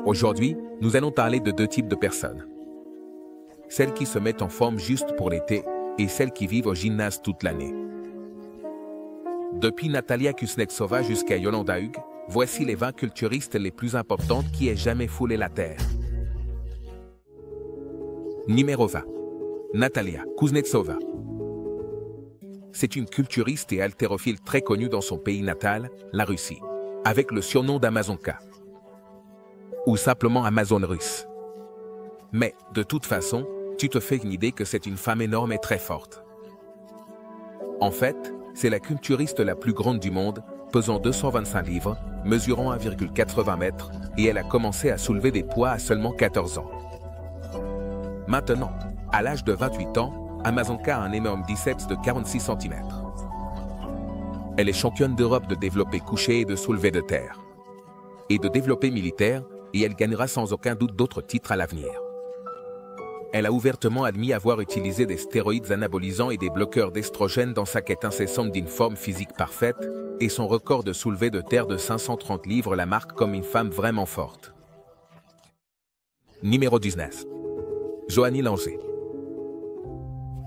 Aujourd'hui, nous allons parler de deux types de personnes. Celles qui se mettent en forme juste pour l'été et celles qui vivent au gymnase toute l'année. Depuis Natalia Kuznetsova jusqu'à Yolanda Hug, voici les 20 culturistes les plus importantes qui aient jamais foulé la terre. Numéro 20. Natalia Kuznetsova. C'est une culturiste et haltérophile très connue dans son pays natal, la Russie, avec le surnom d'Amazonka, ou simplement Amazone russe. Mais, de toute façon, tu te fais une idée que c'est une femme énorme et très forte. En fait, c'est la culturiste la plus grande du monde, pesant 225 livres, mesurant 1,80 m, et elle a commencé à soulever des poids à seulement 14 ans. Maintenant, à l'âge de 28 ans, Amazonka a un énorme biceps de 46 cm. Elle est championne d'Europe de développé couché et de soulevé de terre, et de développé militaire, et elle gagnera sans aucun doute d'autres titres à l'avenir. Elle a ouvertement admis avoir utilisé des stéroïdes anabolisants et des bloqueurs d'estrogène dans sa quête incessante d'une forme physique parfaite, et son record de soulevé de terre de 530 livres la marque comme une femme vraiment forte. Numéro 19. Joanie Langer.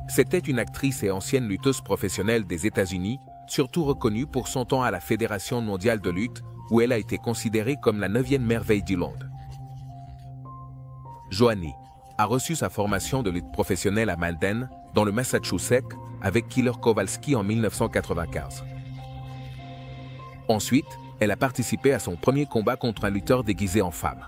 C'était une actrice et ancienne lutteuse professionnelle des États-Unis, surtout reconnue pour son temps à la Fédération mondiale de lutte, où elle a été considérée comme la 9e merveille du monde. Joanie a reçu sa formation de lutte professionnelle à Malden, dans le Massachusetts, avec Killer Kowalski en 1995. Ensuite, elle a participé à son premier combat contre un lutteur déguisé en femme.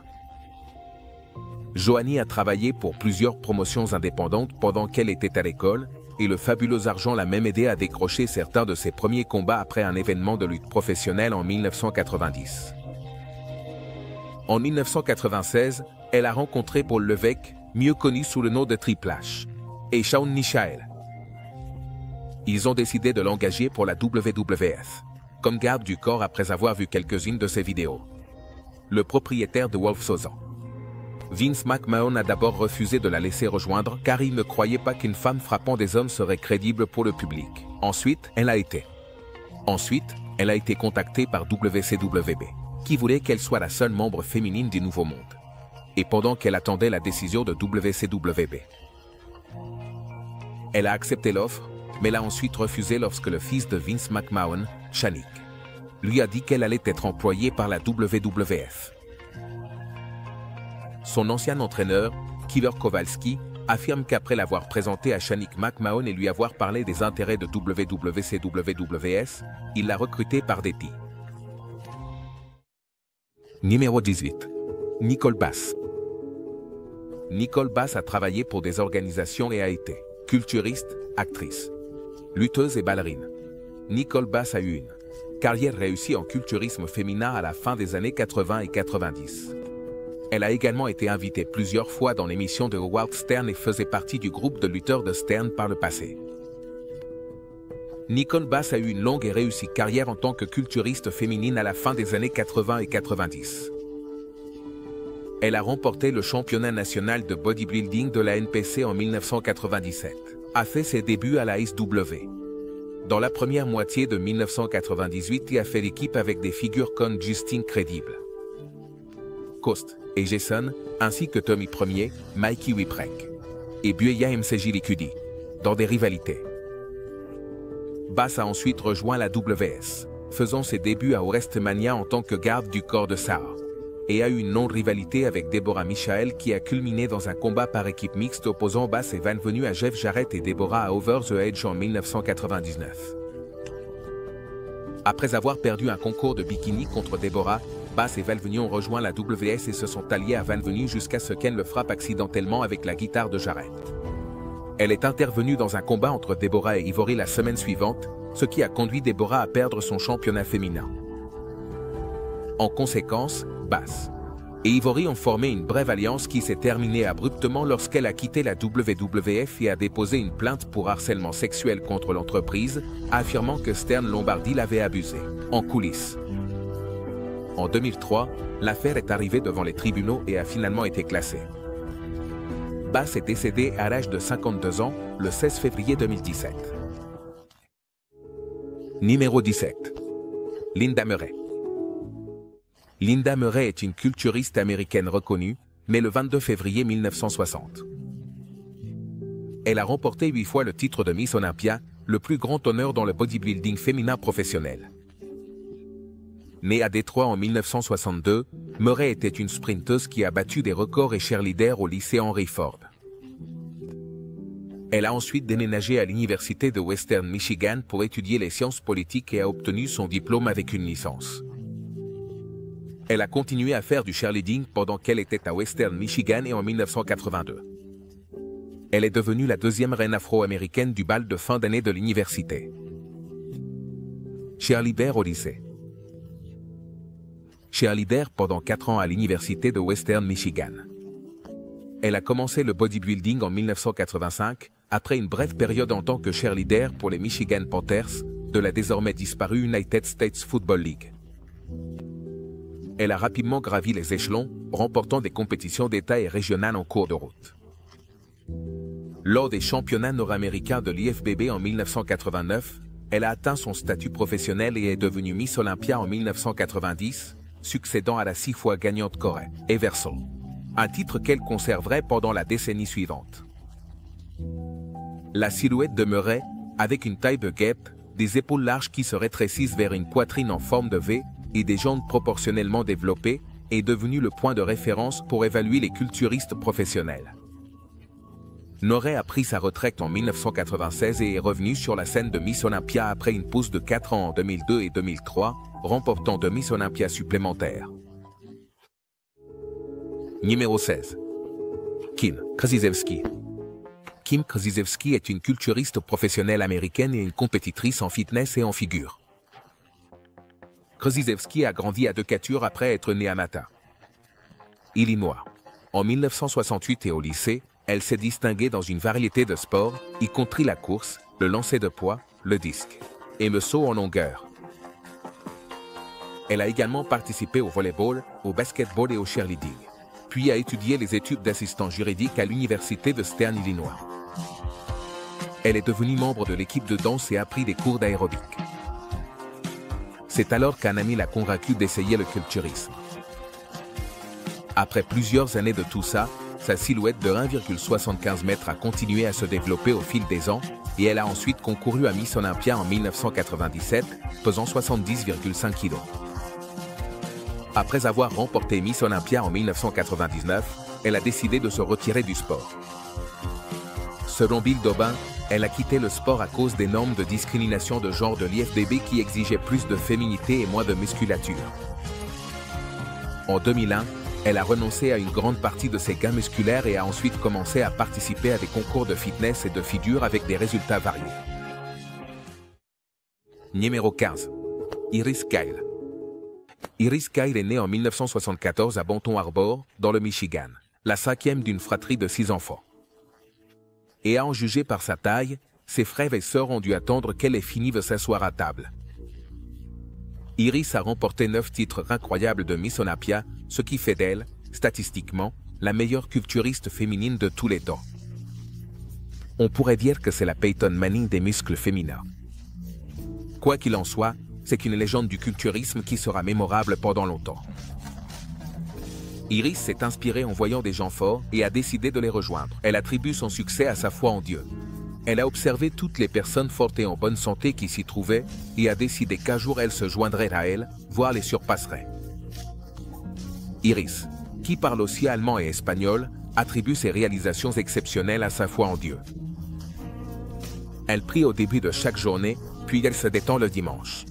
Joanie a travaillé pour plusieurs promotions indépendantes pendant qu'elle était à l'école, et le fabuleux argent l'a même aidé à décrocher certains de ses premiers combats après un événement de lutte professionnelle en 1990. En 1996, elle a rencontré Paul Levesque, mieux connu sous le nom de Triple H, et Shawn Michael. Ils ont décidé de l'engager pour la WWF, comme garde du corps après avoir vu quelques-unes de ses vidéos. Le propriétaire de Wolf Sozan, Vince McMahon, a d'abord refusé de la laisser rejoindre car il ne croyait pas qu'une femme frappant des hommes serait crédible pour le public. Ensuite, elle a été contactée par WCWB, qui voulait qu'elle soit la seule membre féminine du Nouveau Monde. Et pendant qu'elle attendait la décision de WCWB, elle a accepté l'offre, mais l'a ensuite refusée lorsque le fils de Vince McMahon, Shanik, lui a dit qu'elle allait être employée par la WWF. Son ancien entraîneur, Killer Kowalski, affirme qu'après l'avoir présenté à Shanik McMahon et lui avoir parlé des intérêts de WWC/WWS, il l'a recruté par dépit. Numéro 18. Nicole Bass. Nicole Bass a travaillé pour des organisations et a été culturiste, actrice, lutteuse et ballerine. Nicole Bass a eu une carrière réussie en culturisme féminin à la fin des années 80 et 90. Elle a également été invitée plusieurs fois dans l'émission de Howard Stern et faisait partie du groupe de lutteurs de Stern par le passé. Nicole Bass a eu une longue et réussie carrière en tant que culturiste féminine à la fin des années 80 et 90. Elle a remporté le championnat national de bodybuilding de la NPC en 1997, a fait ses débuts à la ISW dans la première moitié de 1998 et a fait l'équipe avec des figures comme Justine Crédible, Coast et Jason, ainsi que Tommy Ier, Mikey Whipwreck et Bueya MCJ Likudi, dans des rivalités. Bass a ensuite rejoint la WS, faisant ses débuts à WrestleMania en tant que garde du corps de Sarah, et a eu une longue rivalité avec Deborah Michael qui a culminé dans un combat par équipe mixte opposant Bass et Van Venu à Jeff Jarrett et Deborah à Over the Edge en 1999. Après avoir perdu un concours de bikini contre Deborah, Bass et Van Venu ont rejoint la WS et se sont alliés à Van Venu jusqu'à ce qu'elle le frappe accidentellement avec la guitare de Jarrett. Elle est intervenue dans un combat entre Deborah et Ivory la semaine suivante, ce qui a conduit Deborah à perdre son championnat féminin. En conséquence, Bass et Ivory ont formé une brève alliance qui s'est terminée abruptement lorsqu'elle a quitté la WWF et a déposé une plainte pour harcèlement sexuel contre l'entreprise, affirmant que Stern Lombardi l'avait abusée, en coulisses. En 2003, l'affaire est arrivée devant les tribunaux et a finalement été classée. Bass est décédée à l'âge de 52 ans, le 16 février 2017. Numéro 17. Linda Murray. Linda Murray est une culturiste américaine reconnue, née le 22 février 1960. Elle a remporté 8 fois le titre de Miss Olympia, le plus grand honneur dans le bodybuilding féminin professionnel. Née à Détroit en 1962, Murray était une sprinteuse qui a battu des records et cheerleader au lycée Henry Ford. Elle a ensuite déménagé à l'université de Western Michigan pour étudier les sciences politiques et a obtenu son diplôme avec une licence. Elle a continué à faire du cheerleading pendant qu'elle était à Western Michigan et en 1982. Elle est devenue la deuxième reine afro-américaine du bal de fin d'année de l'université. Cheerleader au lycée. Cheerleader pendant 4 ans à l'université de Western Michigan. Elle a commencé le bodybuilding en 1985, après une brève période en tant que cheerleader pour les Michigan Panthers, de la désormais disparue United States Football League. Elle a rapidement gravi les échelons, remportant des compétitions d'État et régionales en cours de route. Lors des championnats nord-américains de l'IFBB en 1989, elle a atteint son statut professionnel et est devenue Miss Olympia en 1990, succédant à la 6 fois gagnante Corey Eversole, un titre qu'elle conserverait pendant la décennie suivante. La silhouette de Murray, avec une taille de guêpe, des épaules larges qui se rétrécissent vers une poitrine en forme de V et des jambes proportionnellement développées, est devenue le point de référence pour évaluer les culturistes professionnels. Murray a pris sa retraite en 1996 et est revenue sur la scène de Miss Olympia après une pause de 4 ans en 2002 et 2003, remportant 2 Miss Olympia supplémentaires. Numéro 16. Kim Krzyzewski. Kim Krzyzewski est une culturiste professionnelle américaine et une compétitrice en fitness et en figure. Krzyzewski a grandi à Decatur après être née à Matha, Illinois. En 1968 et au lycée, elle s'est distinguée dans une variété de sports, y compris la course, le lancer de poids, le disque et le saut en longueur. Elle a également participé au volleyball, au basketball et au cheerleading, puis a étudié les études d'assistant juridique à l'université de Stern, Illinois. Elle est devenue membre de l'équipe de danse et a pris des cours d'aérobic. C'est alors qu'un ami l'a convaincu d'essayer le culturisme. Après plusieurs années de tout ça, sa silhouette de 1,75 m a continué à se développer au fil des ans et elle a ensuite concouru à Miss Olympia en 1997, pesant 70,5 kg. Après avoir remporté Miss Olympia en 1999, elle a décidé de se retirer du sport. Selon Bill Dobbin, elle a quitté le sport à cause des normes de discrimination de genre de l'IFBB qui exigeaient plus de féminité et moins de musculature. En 2001, elle a renoncé à une grande partie de ses gains musculaires et a ensuite commencé à participer à des concours de fitness et de figure avec des résultats variés. Numéro 15. Iris Kyle. Iris Kyle est née en 1974 à Benton Harbor, dans le Michigan, la 5e d'une fratrie de 6 enfants. Et à en juger par sa taille, ses frères et sœurs ont dû attendre qu'elle ait fini de s'asseoir à table. Iris a remporté 9 titres incroyables de Miss Olympia, ce qui fait d'elle, statistiquement, la meilleure culturiste féminine de tous les temps. On pourrait dire que c'est la Peyton Manning des muscles féminins. Quoi qu'il en soit, c'est une légende du culturisme qui sera mémorable pendant longtemps. Iris s'est inspirée en voyant des gens forts et a décidé de les rejoindre. Elle attribue son succès à sa foi en Dieu. Elle a observé toutes les personnes fortes et en bonne santé qui s'y trouvaient et a décidé qu'un jour elle se joindrait à elles, voire les surpasserait. Iris, qui parle aussi allemand et espagnol, attribue ses réalisations exceptionnelles à sa foi en Dieu. Elle prie au début de chaque journée, puis elle se détend le dimanche.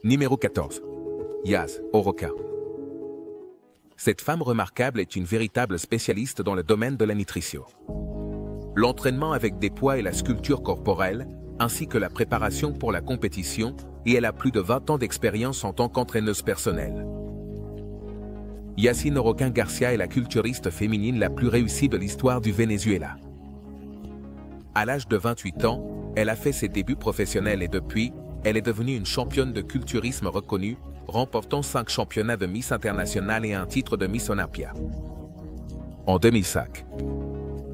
Numéro 14. Yaz Oroka. Cette femme remarquable est une véritable spécialiste dans le domaine de la nutrition. L'entraînement avec des poids et la sculpture corporelle, ainsi que la préparation pour la compétition, et elle a plus de 20 ans d'expérience en tant qu'entraîneuse personnelle. Yacine Oroquin Garcia est la culturiste féminine la plus réussie de l'histoire du Venezuela. À l'âge de 28 ans, elle a fait ses débuts professionnels et depuis, elle est devenue une championne de culturisme reconnue, remportant 5 championnats de Miss International et un titre de Miss Olympia. En 2005,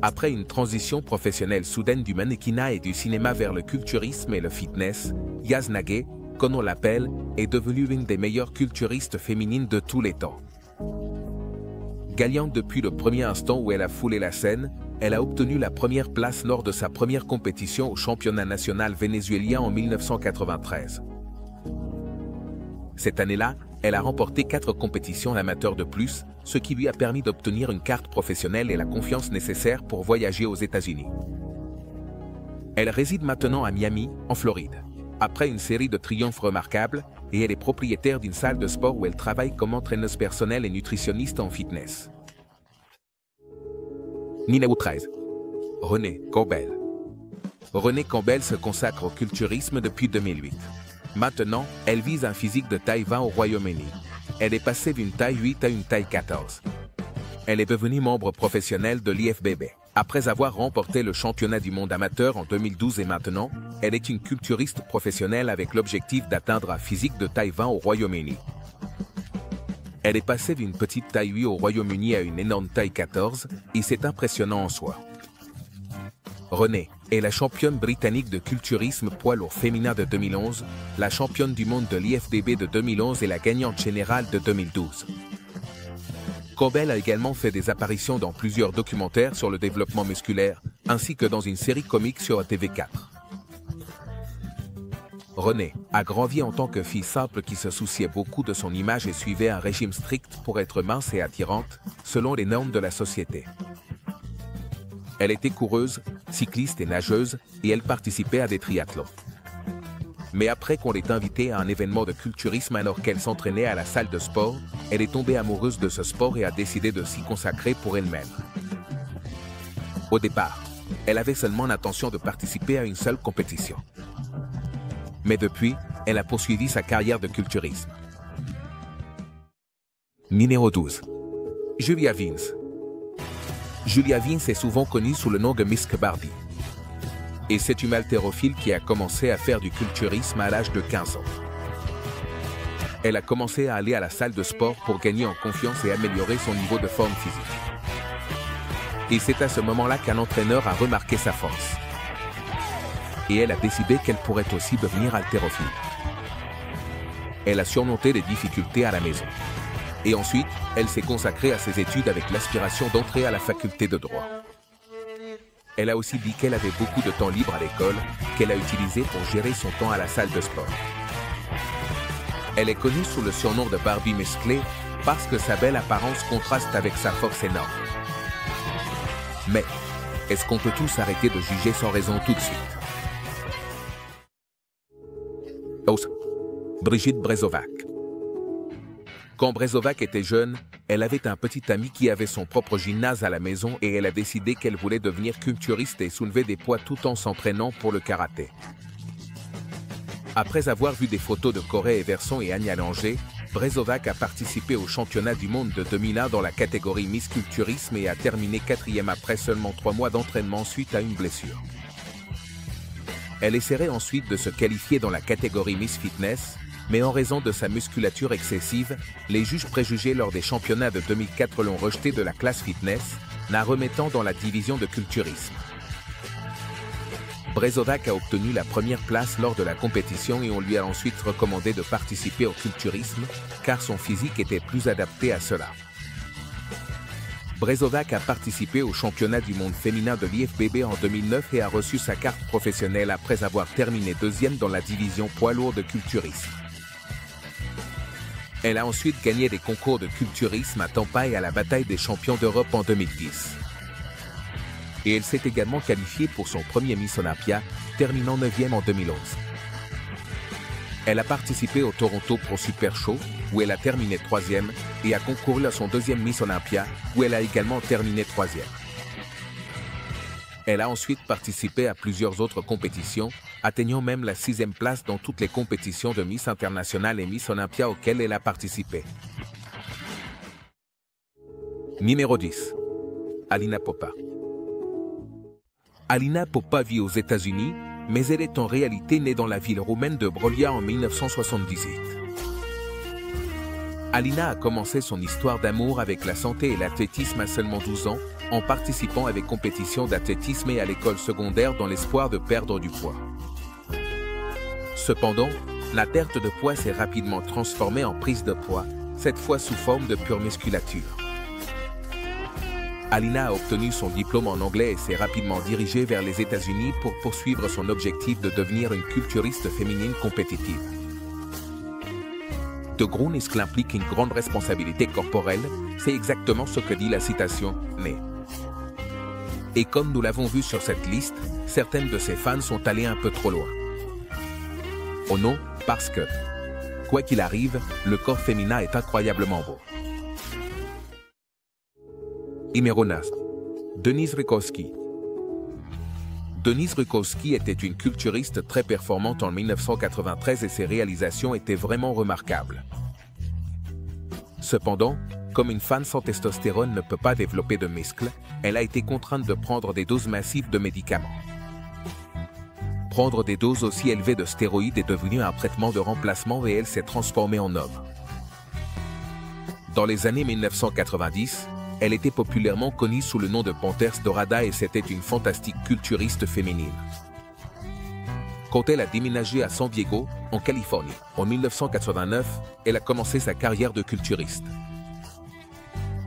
après une transition professionnelle soudaine du mannequinat et du cinéma vers le culturisme et le fitness, Yaz Nagé, comme on l'appelle, est devenue l'une des meilleures culturistes féminines de tous les temps. Gagnante depuis le premier instant où elle a foulé la scène, elle a obtenu la première place lors de sa première compétition au championnat national vénézuélien en 1993. Cette année-là, elle a remporté 4 compétitions amateurs de plus, ce qui lui a permis d'obtenir une carte professionnelle et la confiance nécessaire pour voyager aux États-Unis. Elle réside maintenant à Miami, en Floride, après une série de triomphes remarquables, et elle est propriétaire d'une salle de sport où elle travaille comme entraîneuse personnelle et nutritionniste en fitness. Numéro 13. Renée Campbell. Renée Campbell se consacre au culturisme depuis 2008. Maintenant, elle vise un physique de taille 20 au Royaume-Uni. Elle est passée d'une taille 8 à une taille 14. Elle est devenue membre professionnel de l'IFBB. Après avoir remporté le championnat du monde amateur en 2012 et maintenant, elle est une culturiste professionnelle avec l'objectif d'atteindre un physique de taille 20 au Royaume-Uni. Elle est passée d'une petite taille 8 au Royaume-Uni à une énorme taille 14, et c'est impressionnant en soi. Renée est la championne britannique de culturisme poids lourd féminin de 2011, la championne du monde de l'IFBB de 2011 et la gagnante générale de 2012. Campbell a également fait des apparitions dans plusieurs documentaires sur le développement musculaire, ainsi que dans une série comique sur TV4. Renée a grandi en tant que fille simple qui se souciait beaucoup de son image et suivait un régime strict pour être mince et attirante, selon les normes de la société. Elle était coureuse, cycliste et nageuse, et elle participait à des triathlons. Mais après qu'on l'ait invitée à un événement de culturisme alors qu'elle s'entraînait à la salle de sport, elle est tombée amoureuse de ce sport et a décidé de s'y consacrer pour elle-même. Au départ, elle avait seulement l'intention de participer à une seule compétition. Mais depuis, elle a poursuivi sa carrière de culturisme. Numéro 12. Julia Vince. Julia Vince est souvent connue sous le nom de Miss Barbie. Et c'est une haltérophile qui a commencé à faire du culturisme à l'âge de 15 ans. Elle a commencé à aller à la salle de sport pour gagner en confiance et améliorer son niveau de forme physique. Et c'est à ce moment-là qu'un entraîneur a remarqué sa force. Et elle a décidé qu'elle pourrait aussi devenir haltérophile. Elle a surmonté les difficultés à la maison. Et ensuite, elle s'est consacrée à ses études avec l'aspiration d'entrer à la faculté de droit. Elle a aussi dit qu'elle avait beaucoup de temps libre à l'école, qu'elle a utilisé pour gérer son temps à la salle de sport. Elle est connue sous le surnom de Barbie musclée parce que sa belle apparence contraste avec sa force énorme. Mais, est-ce qu'on peut tous arrêter de juger sans raison tout de suite? Brigitte Brezovac. Quand Brezovac était jeune, elle avait un petit ami qui avait son propre gymnase à la maison et elle a décidé qu'elle voulait devenir culturiste et soulever des poids tout en s'entraînant pour le karaté. Après avoir vu des photos de Corée Everson et Anya Langer, Brezovac a participé au championnat du monde de 2001 dans la catégorie Miss Culturisme et a terminé 4e après seulement 3 mois d'entraînement suite à une blessure. Elle essaierait ensuite de se qualifier dans la catégorie Miss Fitness, mais en raison de sa musculature excessive, les juges préjugés lors des championnats de 2004 l'ont rejetée de la classe fitness, la remettant dans la division de culturisme. Brezovac a obtenu la première place lors de la compétition et on lui a ensuite recommandé de participer au culturisme, car son physique était plus adapté à cela. Brezovac a participé au championnat du monde féminin de l'IFBB en 2009 et a reçu sa carte professionnelle après avoir terminé 2e dans la division poids lourd de culturisme. Elle a ensuite gagné des concours de culturisme à Tampa et à la bataille des champions d'Europe en 2010. Et elle s'est également qualifiée pour son premier Miss Olympia, terminant 9e en 2011. Elle a participé au Toronto Pro Super Show, où elle a terminé 3e, et a concouru à son 2e Miss Olympia, où elle a également terminé 3e. Elle a ensuite participé à plusieurs autres compétitions, atteignant même la 6e place dans toutes les compétitions de Miss International et Miss Olympia auxquelles elle a participé. Numéro 10. Alina Popa. Alina Popa vit aux États-Unis, mais elle est en réalité née dans la ville roumaine de Brolia en 1978. Alina a commencé son histoire d'amour avec la santé et l'athlétisme à seulement 12 ans, en participant à des compétitions d'athlétisme et à l'école secondaire dans l'espoir de perdre du poids. Cependant, La perte de poids s'est rapidement transformée en prise de poids, cette fois sous forme de pure musculature. Alina a obtenu son diplôme en anglais et s'est rapidement dirigée vers les États-Unis pour poursuivre son objectif de devenir une culturiste féminine compétitive. De gros muscles impliquent une grande responsabilité corporelle, c'est exactement ce que dit la citation, mais. Et comme nous l'avons vu sur cette liste, certaines de ses fans sont allées un peu trop loin. Oh non, parce que, quoi qu'il arrive, le corps féminin est incroyablement beau. Numéro 9. Denise Rukowski. Denise Rukowski était une culturiste très performante en 1993 et ses réalisations étaient vraiment remarquables. Cependant, comme une femme sans testostérone ne peut pas développer de muscles, elle a été contrainte de prendre des doses massives de médicaments. Prendre des doses aussi élevées de stéroïdes est devenu un traitement de remplacement et elle s'est transformée en homme. Dans les années 1990, elle était populairement connue sous le nom de Panthers Dorada et c'était une fantastique culturiste féminine. Quand elle a déménagé à San Diego, en Californie, en 1989, elle a commencé sa carrière de culturiste.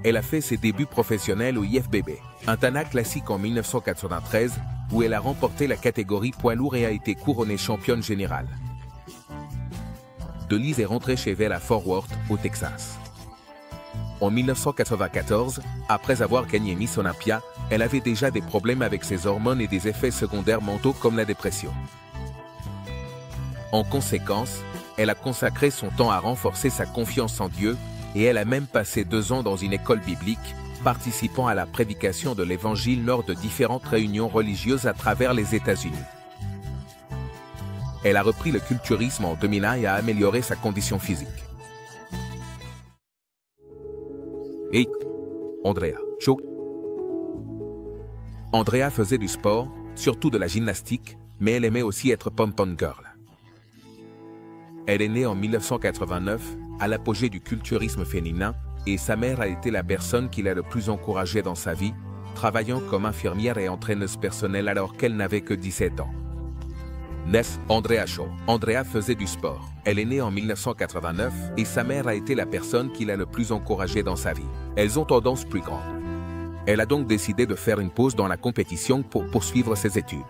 Elle a fait ses débuts professionnels au IFBB, un Tana classique en 1993, où elle a remporté la catégorie poids lourd et a été couronnée championne générale. Denise est rentrée chez elle à Fort Worth, au Texas. En 1994, après avoir gagné Miss Olympia, elle avait déjà des problèmes avec ses hormones et des effets secondaires mentaux comme la dépression. En conséquence, elle a consacré son temps à renforcer sa confiance en Dieu et elle a même passé 2 ans dans une école biblique, participant à la prédication de l'Évangile lors de différentes réunions religieuses à travers les États-Unis. Elle a repris le culturisme en 2001 et a amélioré sa condition physique. Et Andrea Cho. Andrea faisait du sport, surtout de la gymnastique, mais elle aimait aussi être pom-pom girl. Elle est née en 1989, à l'apogée du culturisme féminin, et sa mère a été la personne qui l'a le plus encouragée dans sa vie, travaillant comme infirmière et entraîneuse personnelle alors qu'elle n'avait que 17 ans. Ness Andrea Cho. Andrea faisait du sport. Elle est née en 1989 et sa mère a été la personne qui l'a le plus encouragée dans sa vie. Elles ont tendance plus grande. Elle a donc décidé de faire une pause dans la compétition pour poursuivre ses études.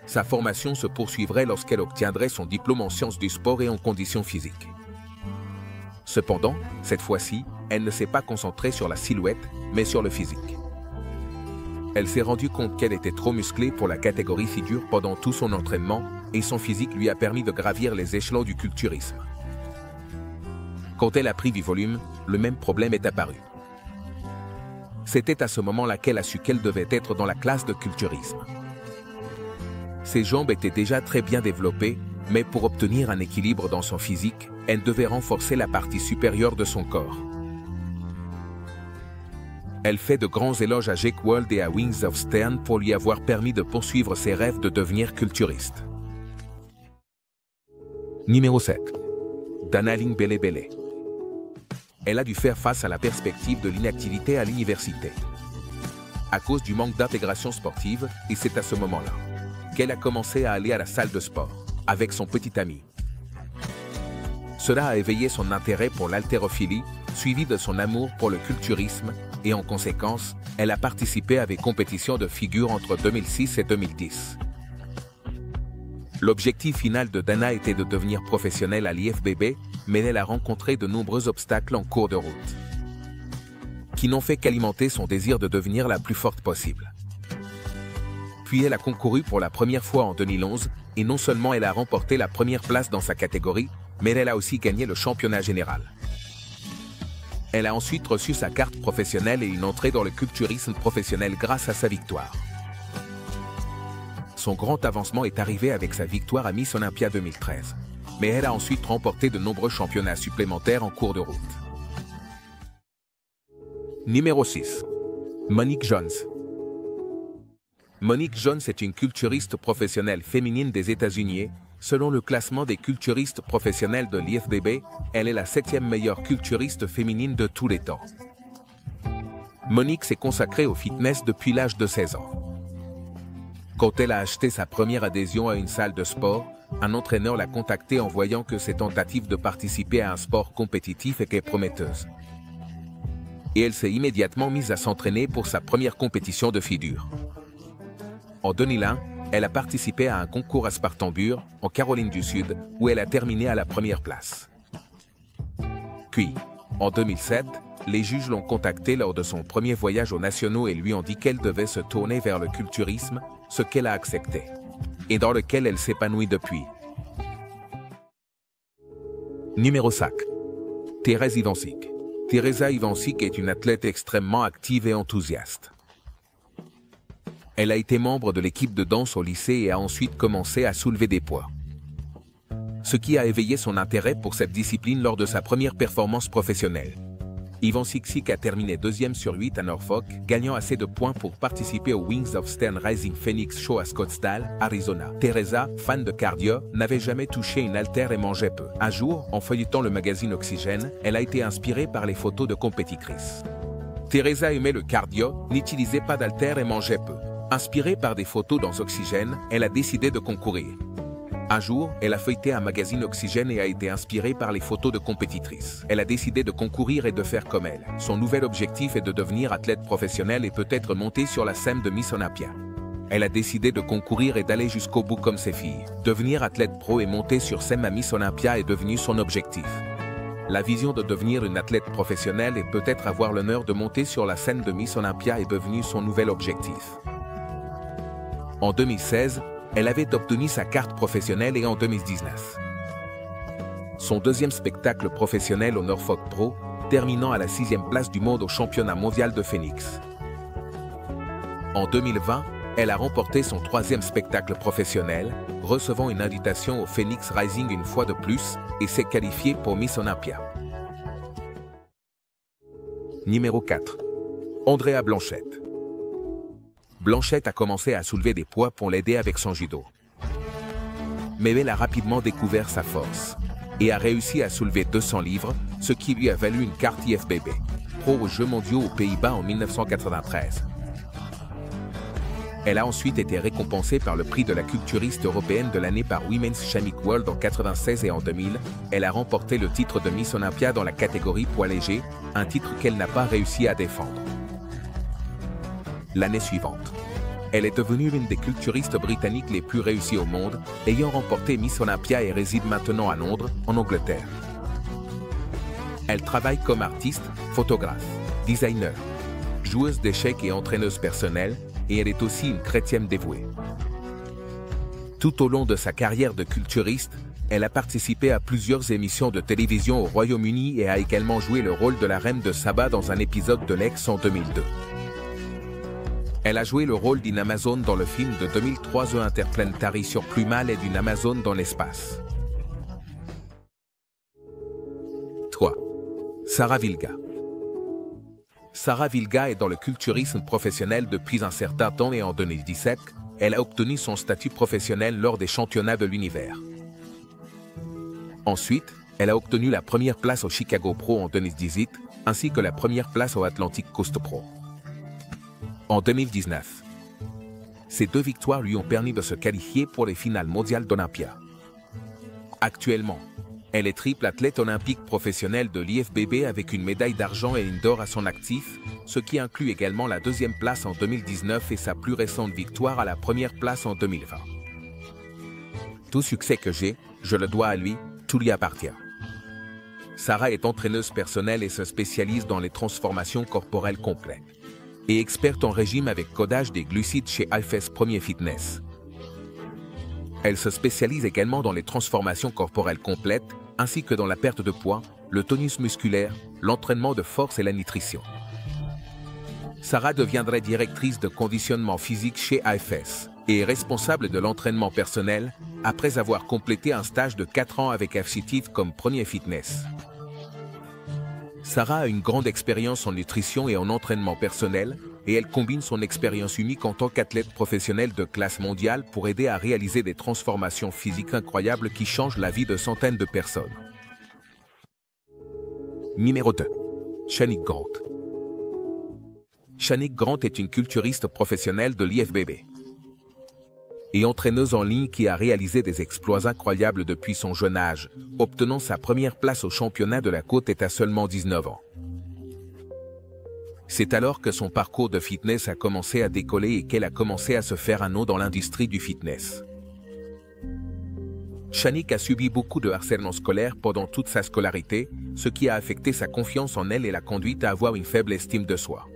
Sa formation se poursuivrait lorsqu'elle obtiendrait son diplôme en sciences du sport et en conditions physiques. Cependant, cette fois-ci, elle ne s'est pas concentrée sur la silhouette, mais sur le physique. Elle s'est rendue compte qu'elle était trop musclée pour la catégorie figure pendant tout son entraînement et son physique lui a permis de gravir les échelons du culturisme. Quand elle a pris du volume, le même problème est apparu. C'était à ce moment-là qu'elle a su qu'elle devait être dans la classe de culturisme. Ses jambes étaient déjà très bien développées, mais pour obtenir un équilibre dans son physique, elle devait renforcer la partie supérieure de son corps. Elle fait de grands éloges à Jake World et à Wings of Stern pour lui avoir permis de poursuivre ses rêves de devenir culturiste. Numéro 7. Danaline Bele-Bele. Elle a dû faire face à la perspective de l'inactivité à l'université. À cause du manque d'intégration sportive, et c'est à ce moment-là qu'elle a commencé à aller à la salle de sport, avec son petit ami. Cela a éveillé son intérêt pour l'haltérophilie, suivi de son amour pour le culturisme, et en conséquence, elle a participé à des compétitions de figure entre 2006 et 2010. L'objectif final de Dana était de devenir professionnelle à l'IFBB, mais elle a rencontré de nombreux obstacles en cours de route, qui n'ont fait qu'alimenter son désir de devenir la plus forte possible. Puis elle a concouru pour la première fois en 2011, et non seulement elle a remporté la première place dans sa catégorie, mais elle a aussi gagné le championnat général. Elle a ensuite reçu sa carte professionnelle et une entrée dans le culturisme professionnel grâce à sa victoire. Son grand avancement est arrivé avec sa victoire à Miss Olympia 2013. Mais elle a ensuite remporté de nombreux championnats supplémentaires en cours de route. Numéro 6. Monique Jones. Monique Jones est une culturiste professionnelle féminine des États-Unis. Selon le classement des culturistes professionnels de l'IFBB, elle est la 7e meilleure culturiste féminine de tous les temps. Monique s'est consacrée au fitness depuis l'âge de 16 ans. Quand elle a acheté sa première adhésion à une salle de sport, un entraîneur l'a contactée en voyant que ses tentatives de participer à un sport compétitif étaient prometteuses. Et elle s'est immédiatement mise à s'entraîner pour sa première compétition de figure. En 2001, elle a participé à un concours à Spartanburg, en Caroline du Sud, où elle a terminé à la première place. Puis, en 2007, les juges l'ont contactée lors de son premier voyage aux nationaux et lui ont dit qu'elle devait se tourner vers le culturisme, ce qu'elle a accepté, et dans lequel elle s'épanouit depuis. Numéro 5. Thérèse Ivancic. Teresa Ivancic est une athlète extrêmement active et enthousiaste. Elle a été membre de l'équipe de danse au lycée et a ensuite commencé à soulever des poids. Ce qui a éveillé son intérêt pour cette discipline lors de sa première performance professionnelle. Ivancic a terminé 2e sur 8 à Norfolk, gagnant assez de points pour participer au Wings of Stern Rising Phoenix Show à Scottsdale, Arizona. Teresa, fan de cardio, n'avait jamais touché une haltère et mangeait peu. Un jour, en feuilletant le magazine Oxygène, elle a été inspirée par les photos de compétitrices. Teresa aimait le cardio, n'utilisait pas d'haltère et mangeait peu. Inspirée par des photos dans Oxygène, elle a décidé de concourir. Un jour, elle a feuilleté un magazine Oxygène et a été inspirée par les photos de compétitrices. Elle a décidé de concourir et de faire comme elle. Son nouvel objectif est de devenir athlète professionnelle et peut-être monter sur la scène de Miss Olympia. Elle a décidé de concourir et d'aller jusqu'au bout comme ses filles. Devenir athlète pro et monter sur scène à Miss Olympia est devenu son objectif. La vision de devenir une athlète professionnelle et peut-être avoir l'honneur de monter sur la scène de Miss Olympia est devenu son nouvel objectif. En 2016, elle avait obtenu sa carte professionnelle et en 2019. Son deuxième spectacle professionnel au Norfolk Pro, terminant à la 6e place du monde au championnat mondial de Phoenix. En 2020, elle a remporté son 3e spectacle professionnel, recevant une invitation au Phoenix Rising une fois de plus et s'est qualifiée pour Miss Olympia. Numéro 4. Andrea Blanchette. Blanchette a commencé à soulever des poids pour l'aider avec son judo. Mais elle a rapidement découvert sa force et a réussi à soulever 200 livres, ce qui lui a valu une carte IFBB Pro aux Jeux mondiaux aux Pays-Bas en 1993. Elle a ensuite été récompensée par le prix de la culturiste européenne de l'année par Women's Chamic World en 1996 et en 2000. Elle a remporté le titre de Miss Olympia dans la catégorie poids léger, un titre qu'elle n'a pas réussi à défendre. L'année suivante, elle est devenue l'une des culturistes britanniques les plus réussies au monde, ayant remporté Miss Olympia et réside maintenant à Londres, en Angleterre. Elle travaille comme artiste, photographe, designer, joueuse d'échecs et entraîneuse personnelle, et elle est aussi une chrétienne dévouée. Tout au long de sa carrière de culturiste, elle a participé à plusieurs émissions de télévision au Royaume-Uni et a également joué le rôle de la reine de Saba dans un épisode de Lex en 2002. Elle a joué le rôle d'une Amazone dans le film de 2003 The Interplanetary sur Plumal et d'une Amazone dans l'espace. 3. Sarah Vilga. Sarah Vilga est dans le culturisme professionnel depuis un certain temps et en 2017, elle a obtenu son statut professionnel lors des championnats de l'univers. Ensuite, elle a obtenu la première place au Chicago Pro en 2018, ainsi que la première place au Atlantic Coast Pro. En 2019, ces 2 victoires lui ont permis de se qualifier pour les finales mondiales d'Olympia. Actuellement, elle est triple athlète olympique professionnelle de l'IFBB avec une médaille d'argent et une d'or à son actif, ce qui inclut également la 2e place en 2019 et sa plus récente victoire à la 1re place en 2020. Tout succès que j'ai, je le dois à lui, tout lui appartient. Sarah est entraîneuse personnelle et se spécialise dans les transformations corporelles complètes. Et experte en régime avec codage des glucides chez IFS Premier Fitness. Elle se spécialise également dans les transformations corporelles complètes, ainsi que dans la perte de poids, le tonus musculaire, l'entraînement de force et la nutrition. Sarah deviendrait directrice de conditionnement physique chez IFS et est responsable de l'entraînement personnel après avoir complété un stage de 4 ans avec FCTIV comme Premier Fitness. Sarah a une grande expérience en nutrition et en entraînement personnel, et elle combine son expérience unique en tant qu'athlète professionnelle de classe mondiale pour aider à réaliser des transformations physiques incroyables qui changent la vie de centaines de personnes. Numéro 2. Shanique Grant. Shanique Grant est une culturiste professionnelle de l'IFBB. et entraîneuse en ligne qui a réalisé des exploits incroyables depuis son jeune âge, obtenant sa première place au championnat de la côte Est à seulement 19 ans. C'est alors que son parcours de fitness a commencé à décoller et qu'elle a commencé à se faire un nom dans l'industrie du fitness. Shanique a subi beaucoup de harcèlement scolaire pendant toute sa scolarité, ce qui a affecté sa confiance en elle et l'a conduite à avoir une faible estime de soi.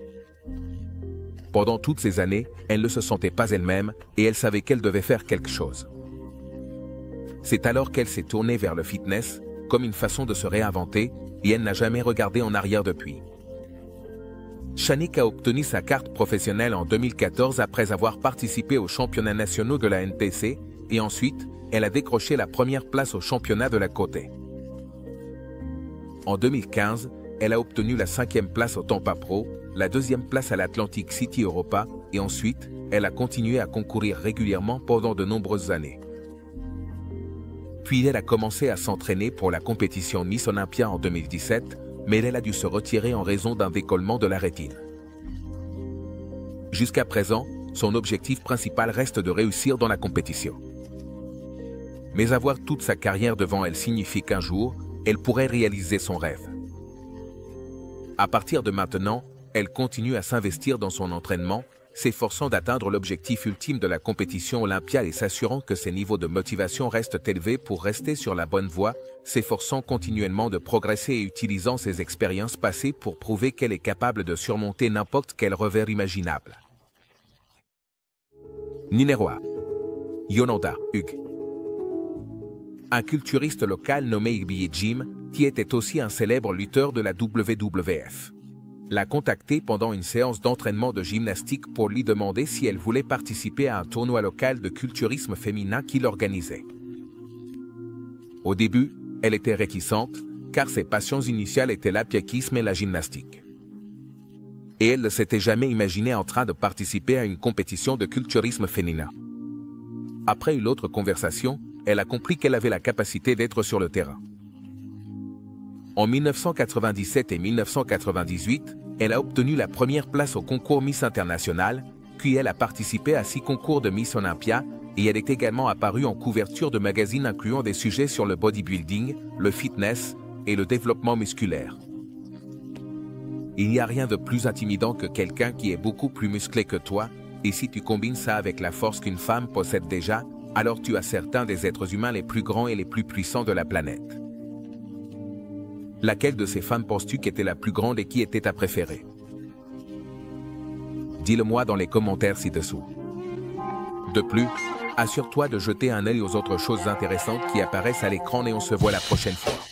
Pendant toutes ces années, elle ne se sentait pas elle-même et elle savait qu'elle devait faire quelque chose. C'est alors qu'elle s'est tournée vers le fitness, comme une façon de se réinventer, et elle n'a jamais regardé en arrière depuis. Shanique a obtenu sa carte professionnelle en 2014 après avoir participé aux championnats nationaux de la NPC, et ensuite, elle a décroché la première place au championnat de la côte Est. En 2015, elle a obtenu la 5e place au Tampa Pro, la 2e place à l'Atlantic City Europa, et ensuite, elle a continué à concourir régulièrement pendant de nombreuses années. Puis elle a commencé à s'entraîner pour la compétition Miss Olympia en 2017, mais elle a dû se retirer en raison d'un décollement de la rétine. Jusqu'à présent, son objectif principal reste de réussir dans la compétition. Mais avoir toute sa carrière devant elle signifie qu'un jour, elle pourrait réaliser son rêve. À partir de maintenant, elle continue à s'investir dans son entraînement, s'efforçant d'atteindre l'objectif ultime de la compétition Olympia et s'assurant que ses niveaux de motivation restent élevés pour rester sur la bonne voie, s'efforçant continuellement de progresser et utilisant ses expériences passées pour prouver qu'elle est capable de surmonter n'importe quel revers imaginable. Numéro 1. Yolanda Hugues. Un culturiste local nommé Igby Jim, qui était aussi un célèbre lutteur de la WWF, l'a contactée pendant une séance d'entraînement de gymnastique pour lui demander si elle voulait participer à un tournoi local de culturisme féminin qu'il organisait. Au début, elle était réticente, car ses passions initiales étaient l'athlétisme et la gymnastique. Et elle ne s'était jamais imaginée en train de participer à une compétition de culturisme féminin. Après une autre conversation, elle a compris qu'elle avait la capacité d'être sur le terrain. En 1997 et 1998, elle a obtenu la première place au concours Miss International, puis elle a participé à 6 concours de Miss Olympia et elle est également apparue en couverture de magazines incluant des sujets sur le bodybuilding, le fitness et le développement musculaire. Il n'y a rien de plus intimidant que quelqu'un qui est beaucoup plus musclé que toi, et si tu combines ça avec la force qu'une femme possède déjà, alors tu as certains des êtres humains les plus grands et les plus puissants de la planète. Laquelle de ces femmes penses-tu qu'était la plus grande et qui était ta préférée? Dis-le-moi dans les commentaires ci-dessous. De plus, assure-toi de jeter un œil aux autres choses intéressantes qui apparaissent à l'écran et on se voit la prochaine fois.